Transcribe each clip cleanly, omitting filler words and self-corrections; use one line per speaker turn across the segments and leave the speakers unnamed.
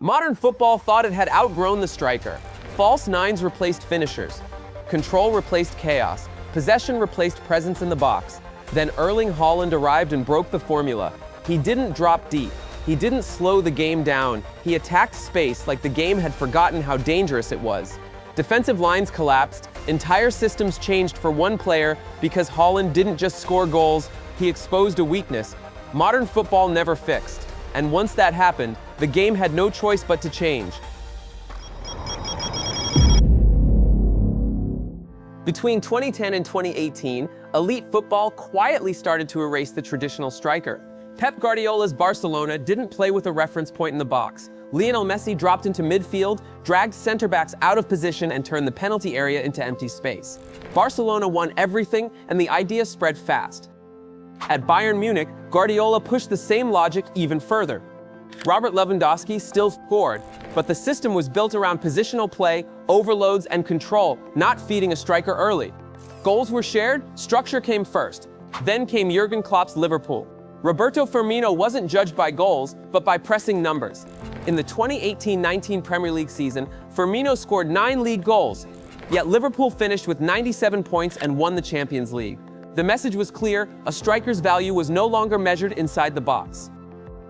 Modern football thought it had outgrown the striker. False nines replaced finishers. Control replaced chaos. Possession replaced presence in the box. Then Erling Haaland arrived and broke the formula. He didn't drop deep. He didn't slow the game down. He attacked space like the game had forgotten how dangerous it was. Defensive lines collapsed. Entire systems changed for one player because Haaland didn't just score goals, he exposed a weakness modern football never fixed. And once that happened, the game had no choice but to change. Between 2010 and 2018, elite football quietly started to erase the traditional striker. Pep Guardiola's Barcelona didn't play with a reference point in the box. Lionel Messi dropped into midfield, dragged center-backs out of position and turned the penalty area into empty space. Barcelona won everything, and the idea spread fast. At Bayern Munich, Guardiola pushed the same logic even further. Robert Lewandowski still scored, but the system was built around positional play, overloads, and control, not feeding a striker early. Goals were shared, structure came first. Then came Jurgen Klopp's Liverpool. Roberto Firmino wasn't judged by goals, but by pressing numbers. In the 2018-19 Premier League season, Firmino scored 9 league goals, yet Liverpool finished with 97 points and won the Champions League. The message was clear: a striker's value was no longer measured inside the box.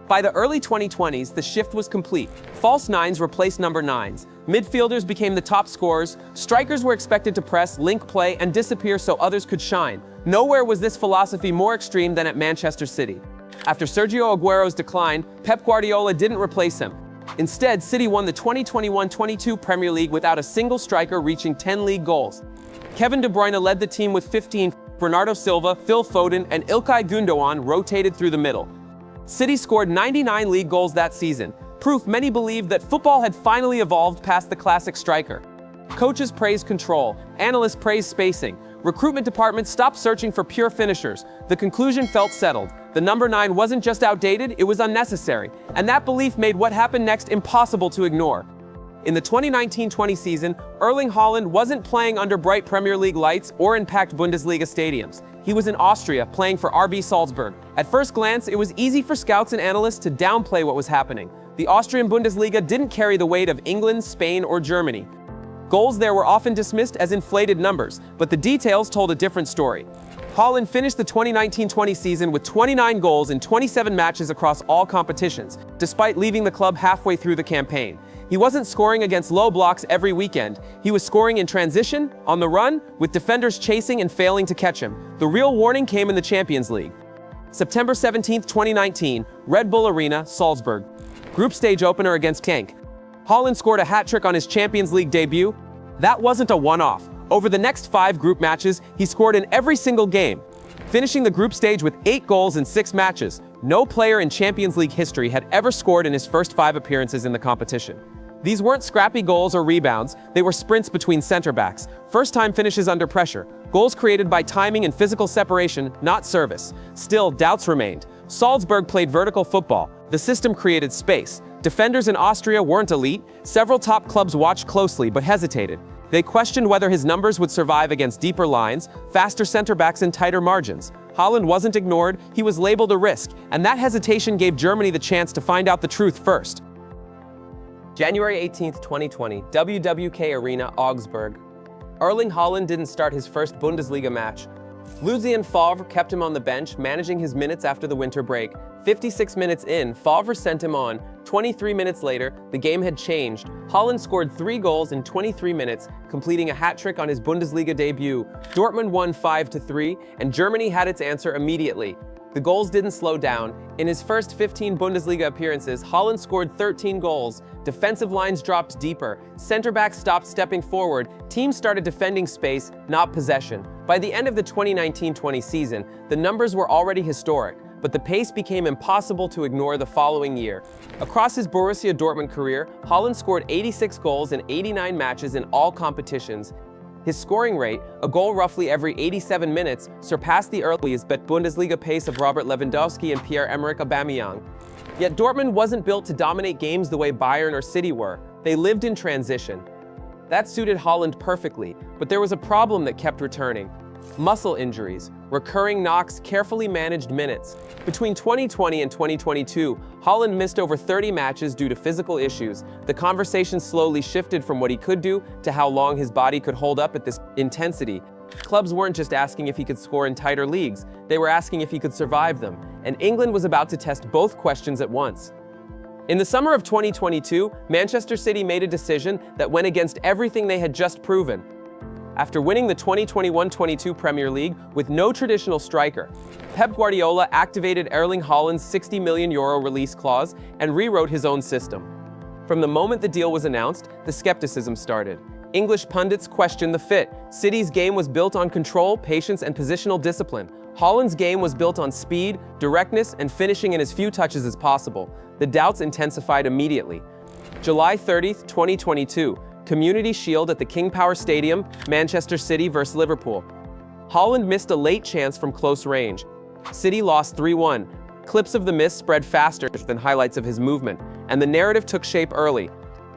By the early 2020s, the shift was complete. False nines replaced number nines. Midfielders became the top scorers. Strikers were expected to press, link play, and disappear so others could shine. Nowhere was this philosophy more extreme than at Manchester City. After Sergio Aguero's decline, Pep Guardiola didn't replace him. Instead, City won the 2021-22 Premier League without a single striker reaching 10 league goals. Kevin De Bruyne led the team with 15. Bernardo Silva, Phil Foden, and Ilkay Gundogan rotated through the middle. City scored 99 league goals that season, proof many believed that football had finally evolved past the classic striker. Coaches praised control, analysts praised spacing, recruitment departments stopped searching for pure finishers. The conclusion felt settled. The number 9 wasn't just outdated, it was unnecessary, and that belief made what happened next impossible to ignore. In the 2019-20 season, Erling Haaland wasn't playing under bright Premier League lights or in packed Bundesliga stadiums. He was in Austria, playing for RB Salzburg. At first glance, it was easy for scouts and analysts to downplay what was happening. The Austrian Bundesliga didn't carry the weight of England, Spain, or Germany. Goals there were often dismissed as inflated numbers, but the details told a different story. Haaland finished the 2019-20 season with 29 goals in 27 matches across all competitions, despite leaving the club halfway through the campaign. He wasn't scoring against low blocks every weekend. He was scoring in transition, on the run, with defenders chasing and failing to catch him. The real warning came in the Champions League. September 17, 2019, Red Bull Arena, Salzburg. Group stage opener against Genk. Haaland scored a hat-trick on his Champions League debut. That wasn't a one-off. Over the next 5 group matches, he scored in every single game, finishing the group stage with 8 goals in 6 matches. No player in Champions League history had ever scored in his first 5 appearances in the competition. These weren't scrappy goals or rebounds, they were sprints between center-backs, first-time finishes under pressure, goals created by timing and physical separation, not service. Still, doubts remained. Salzburg played vertical football. The system created space. Defenders in Austria weren't elite. Several top clubs watched closely but hesitated. They questioned whether his numbers would survive against deeper lines, faster center-backs, and tighter margins. Haaland wasn't ignored, he was labeled a risk, and that hesitation gave Germany the chance to find out the truth first. January 18, 2020, WWK Arena, Augsburg. Erling Haaland didn't start his first Bundesliga match. Lucien Favre kept him on the bench, managing his minutes after the winter break. 56 minutes in, Favre sent him on. 23 minutes later, the game had changed. Haaland scored 3 goals in 23 minutes, completing a hat-trick on his Bundesliga debut. Dortmund won 5-3, and Germany had its answer immediately. The goals didn't slow down. In his first 15 Bundesliga appearances, Haaland scored 13 goals. Defensive lines dropped deeper. Center-backs stopped stepping forward. Teams started defending space, not possession. By the end of the 2019-20 season, the numbers were already historic, but the pace became impossible to ignore the following year. Across his Borussia Dortmund career, Haaland scored 86 goals in 89 matches in all competitions. His scoring rate, a goal roughly every 87 minutes, surpassed the earliest Bundesliga pace of Robert Lewandowski and Pierre-Emerick Aubameyang. Yet Dortmund wasn't built to dominate games the way Bayern or City were. They lived in transition. That suited Haaland perfectly, but there was a problem that kept returning. Muscle injuries, recurring knocks, carefully managed minutes. Between 2020 and 2022, Haaland missed over 30 matches due to physical issues. The conversation slowly shifted from what he could do to how long his body could hold up at this intensity. Clubs weren't just asking if he could score in tighter leagues, they were asking if he could survive them, and England was about to test both questions at once. In the summer of 2022, Manchester City made a decision that went against everything they had just proven. After winning the 2021-22 Premier League with no traditional striker, Pep Guardiola activated Erling Haaland's €60 million release clause and rewrote his own system. From the moment the deal was announced, the skepticism started. English pundits questioned the fit. City's game was built on control, patience, and positional discipline. Haaland's game was built on speed, directness, and finishing in as few touches as possible. The doubts intensified immediately. July 30, 2022, Community Shield at the King Power Stadium, Manchester City vs Liverpool. Haaland missed a late chance from close range. City lost 3-1. Clips of the miss spread faster than highlights of his movement, and the narrative took shape early.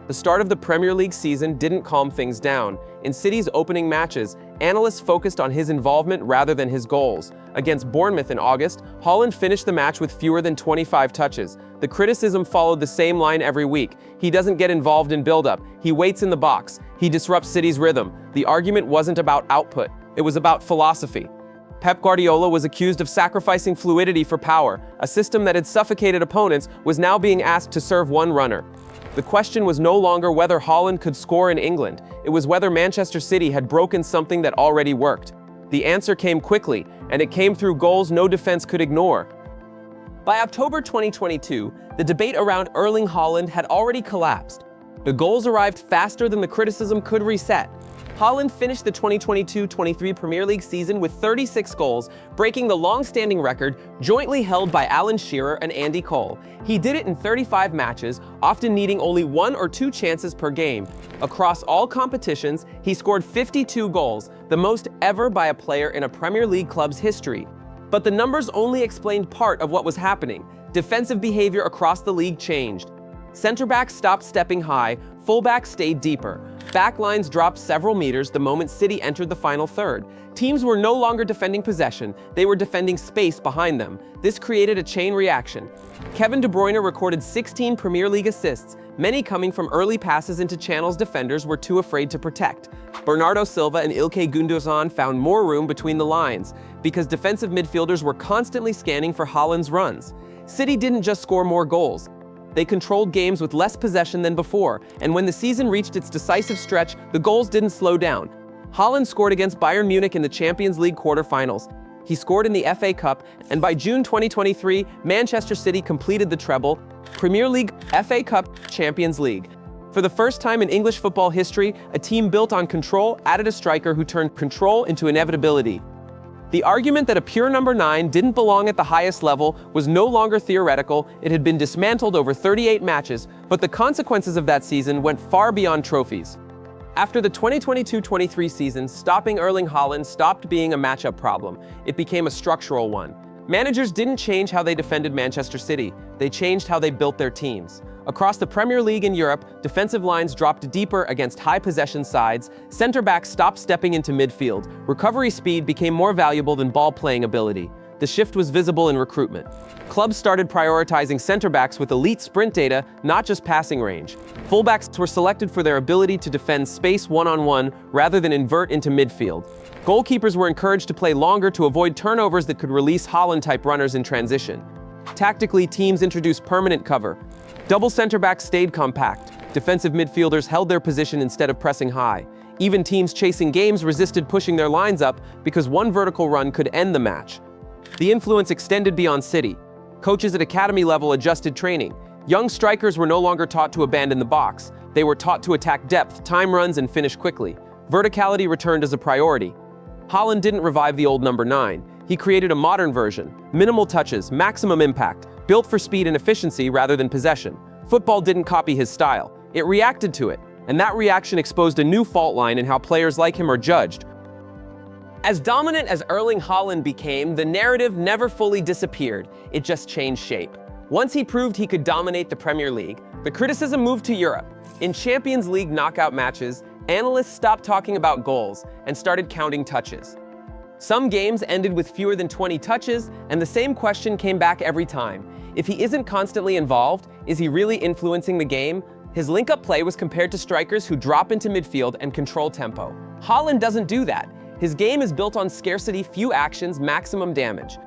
The start of the Premier League season didn't calm things down. In City's opening matches, analysts focused on his involvement rather than his goals. Against Bournemouth in August, Haaland finished the match with fewer than 25 touches. The criticism followed the same line every week. He doesn't get involved in build-up. He waits in the box. He disrupts City's rhythm. The argument wasn't about output. It was about philosophy. Pep Guardiola was accused of sacrificing fluidity for power. A system that had suffocated opponents was now being asked to serve one runner. The question was no longer whether Haaland could score in England. It was whether Manchester City had broken something that already worked. The answer came quickly, and it came through goals no defense could ignore. By October 2022, the debate around Erling Haaland had already collapsed. The goals arrived faster than the criticism could reset. Haaland finished the 2022-23 Premier League season with 36 goals, breaking the long-standing record jointly held by Alan Shearer and Andy Cole. He did it in 35 matches, often needing only 1 or 2 chances per game. Across all competitions, he scored 52 goals, the most ever by a player in a Premier League club's history. But the numbers only explained part of what was happening. Defensive behavior across the league changed. Centre-backs stopped stepping high, full-backs stayed deeper. Backlines dropped several meters the moment City entered the final third. Teams were no longer defending possession, they were defending space behind them. This created a chain reaction. Kevin De Bruyne recorded 16 Premier League assists, many coming from early passes into channels defenders were too afraid to protect. Bernardo Silva and Ilkay Gundogan found more room between the lines, because defensive midfielders were constantly scanning for Haaland's runs. City didn't just score more goals. They controlled games with less possession than before, and when the season reached its decisive stretch, the goals didn't slow down. Haaland scored against Bayern Munich in the Champions League quarter-finals. He scored in the FA Cup, and by June 2023, Manchester City completed the treble: Premier League, FA Cup, Champions League. For the first time in English football history, a team built on control added a striker who turned control into inevitability. The argument that a pure number 9 didn't belong at the highest level was no longer theoretical. It had been dismantled over 38 matches, but the consequences of that season went far beyond trophies. After the 2022-23 season, stopping Erling Haaland stopped being a matchup problem. It became a structural one. Managers didn't change how they defended Manchester City. They changed how they built their teams. Across the Premier League in Europe, defensive lines dropped deeper against high-possession sides, center-backs stopped stepping into midfield, recovery speed became more valuable than ball-playing ability. The shift was visible in recruitment. Clubs started prioritizing center-backs with elite sprint data, not just passing range. Fullbacks were selected for their ability to defend space one-on-one rather than invert into midfield. Goalkeepers were encouraged to play longer to avoid turnovers that could release Haaland-type runners in transition. Tactically, teams introduced permanent cover. Double center-backs stayed compact. Defensive midfielders held their position instead of pressing high. Even teams chasing games resisted pushing their lines up because one vertical run could end the match. The influence extended beyond City. Coaches at academy level adjusted training. Young strikers were no longer taught to abandon the box. They were taught to attack depth, time runs, and finish quickly. Verticality returned as a priority. Haaland didn't revive the old number 9. He created a modern version. Minimal touches, maximum impact, built for speed and efficiency rather than possession. Football didn't copy his style. It reacted to it, and that reaction exposed a new fault line in how players like him are judged. As dominant as Erling Haaland became, the narrative never fully disappeared. It just changed shape. Once he proved he could dominate the Premier League, the criticism moved to Europe. In Champions League knockout matches, analysts stopped talking about goals and started counting touches. Some games ended with fewer than 20 touches, and the same question came back every time. If he isn't constantly involved, is he really influencing the game? His link-up play was compared to strikers who drop into midfield and control tempo. Haaland doesn't do that. His game is built on scarcity, few actions, maximum damage.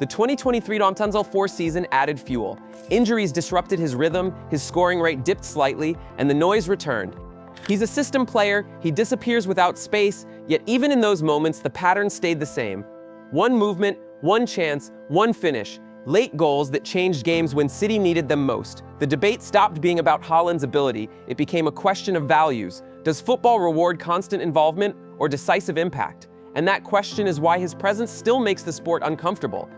The 2023-24 season added fuel. Injuries disrupted his rhythm, his scoring rate dipped slightly, and the noise returned. He's a system player, he disappears without space, yet even in those moments the pattern stayed the same. One movement, one chance, one finish. Late goals that changed games when City needed them most. The debate stopped being about Haaland's ability, it became a question of values. Does football reward constant involvement or decisive impact? And that question is why his presence still makes the sport uncomfortable.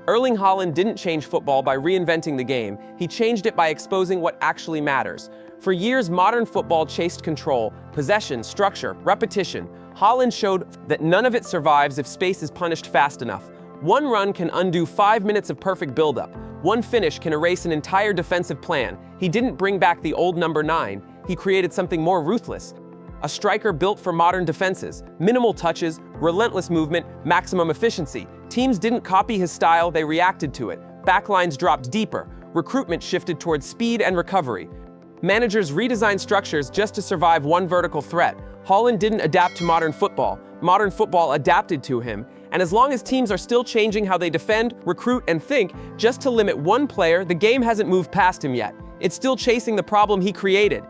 Erling Haaland didn't change football by reinventing the game, he changed it by exposing what actually matters. For years, modern football chased control, possession, structure, repetition. Haaland showed that none of it survives if space is punished fast enough. One run can undo 5 minutes of perfect build-up. One finish can erase an entire defensive plan. He didn't bring back the old number 9, he created something more ruthless. A striker built for modern defenses. Minimal touches, relentless movement, maximum efficiency. Teams didn't copy his style, they reacted to it. Backlines dropped deeper. Recruitment shifted towards speed and recovery. Managers redesigned structures just to survive one vertical threat. Haaland didn't adapt to modern football adapted to him. And as long as teams are still changing how they defend, recruit, and think, just to limit one player, the game hasn't moved past him yet. It's still chasing the problem he created.